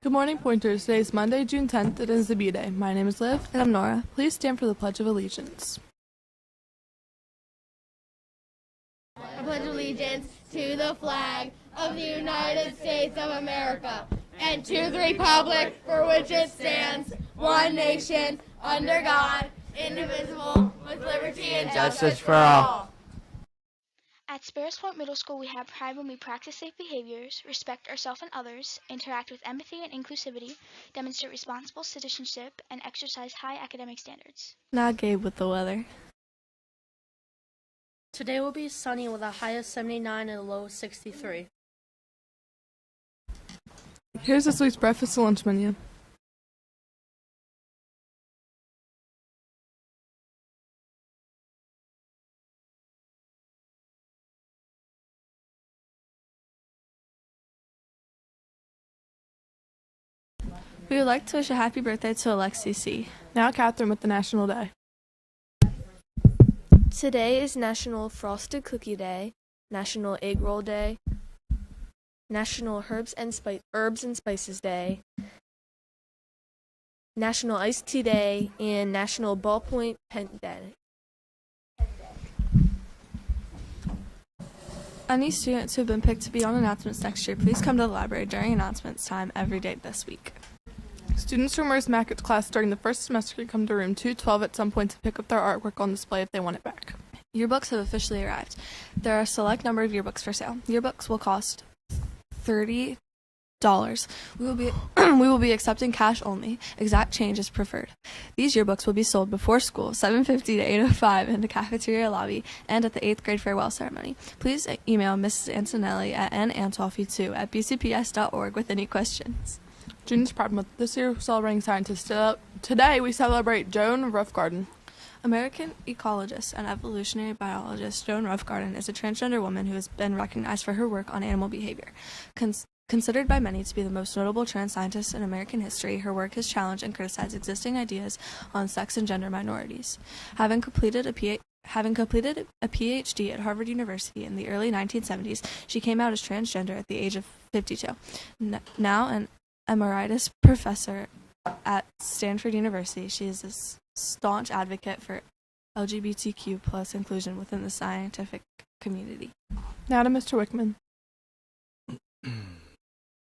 Good morning, Pointers. Today is Monday, June 10th. It is the B Day. My name is Liv. And I'm Nora. Please stand for the Pledge of Allegiance. I pledge allegiance to the flag of the United States of America and to the republic for which it stands, one nation, under God, indivisible, with liberty and justice for all. At Sparrows Point Middle School, we have pride when we practice safe behaviors, respect ourselves and others, interact with empathy and inclusivity, demonstrate responsible citizenship, and exercise high academic standards. Now Gabe with the weather. Today will be sunny with a high of 79 and a low of 63. Here's this week's breakfast and lunch menu. We would like to wish a happy birthday to Alexi C. Now Catherine with the National Day. Today is National Frosted Cookie Day, National Egg Roll Day, National Herbs and Spices Day, National Iced Tea Day, and National Ballpoint Pen Day. Any students who have been picked to be on announcements next year, please come to the library during announcements time every day this week. Students from Merce Mackett's class during the first semester can come to room 212 at some point to pick up their artwork on display if they want it back. Yearbooks have officially arrived. There are a select number of yearbooks for sale. Yearbooks will cost $30. We will be accepting cash only. Exact change is preferred. These yearbooks will be sold before school, 7:50 to 8:05 in the cafeteria lobby and at the 8th grade farewell ceremony. Please email Mrs. Antonelli at nantolfi2@bcps.org with any questions. Students Pride Month. This year we're celebrating scientists. Today we celebrate Joan Roughgarden. American ecologist and evolutionary biologist Joan Roughgarden is a transgender woman who has been recognized for her work on animal behavior. Considered by many to be the most notable trans scientist in American history, her work has challenged and criticized existing ideas on sex and gender minorities. Having completed a PhD at Harvard University in the early 1970s, she came out as transgender at the age of 52. Now an emeritus professor at Stanford University, she is a staunch advocate for LGBTQ plus inclusion within the scientific community. Now to Mr. Wickman.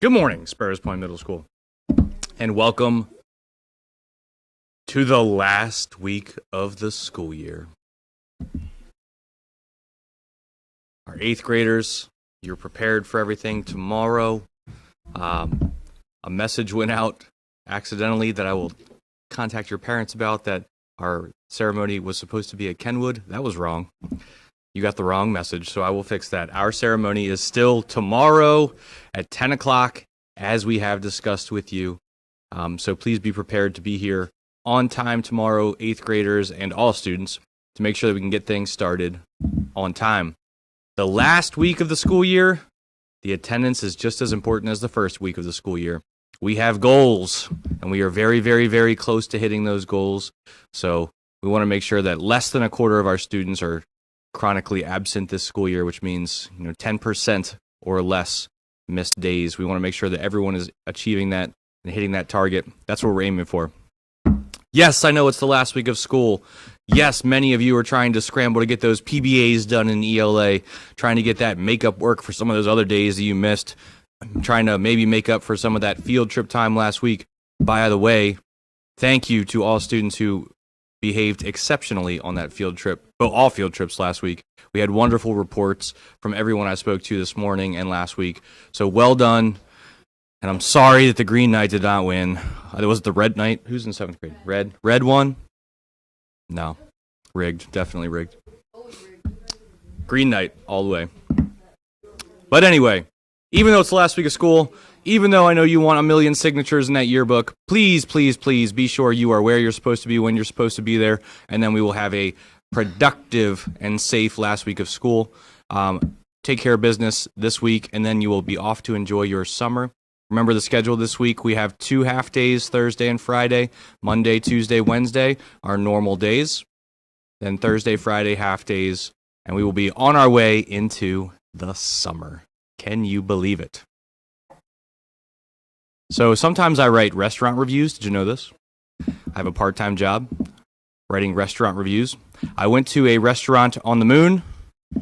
Good morning, Sparrows Point Middle School, and welcome to the last week of the school year. Our 8th graders, you're prepared for everything tomorrow. A message went out accidentally that I will contact your parents about, that our ceremony was supposed to be at Kenwood. That was wrong. You got the wrong message, so I will fix that. Our ceremony is still tomorrow at 10 o'clock, as we have discussed with you. So please be prepared to be here on time tomorrow, 8th graders and all students, to make sure that we can get things started on time. The last week of the school year, the attendance is just as important as the first week of the school year. We have goals, and we are very, very, very close to hitting those goals. So we want to make sure that less than a quarter of our students are chronically absent this school year, which means 10% or less missed days. We want to make sure that everyone is achieving that and hitting that target. That's what we're aiming for. Yes, I know it's the last week of school. Yes, many of you are trying to scramble to get those PBAs done in ELA, trying to get that makeup work for some of those other days that you missed, trying to maybe make up for some of that field trip time last week. By the way, thank you to all students who behaved exceptionally on that field trip, all field trips last week. We had wonderful reports from everyone I spoke to this morning and last week. So well done. And I'm sorry that the Green Knight did not win. It was the Red Knight. Who's in 7th grade? Red won? No. Rigged. Definitely rigged. Green Knight all the way. But anyway, even though it's the last week of school, even though I know you want 1 million signatures in that yearbook, please, please, please be sure you are where you're supposed to be when you're supposed to be there, and then we will have a productive and safe last week of school. Take care of business this week, and then you will be off to enjoy your summer. Remember the schedule this week. We have 2 half days, Thursday and Friday, Monday, Tuesday, Wednesday, our normal days, then Thursday, Friday, half days, and we will be on our way into the summer. Can you believe it? So sometimes I write restaurant reviews. Did you know this? I have a part-time job writing restaurant reviews. I went to a restaurant on the moon. The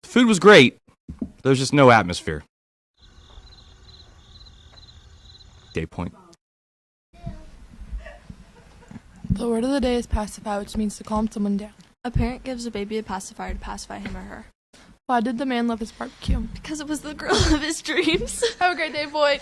food was great. There's just no atmosphere. Day point. The word of the day is pacify, which means to calm someone down. A parent gives a baby a pacifier to pacify him or her. Why did the man love his barbecue? Because it was the grill of his dreams. Have a great day, boy.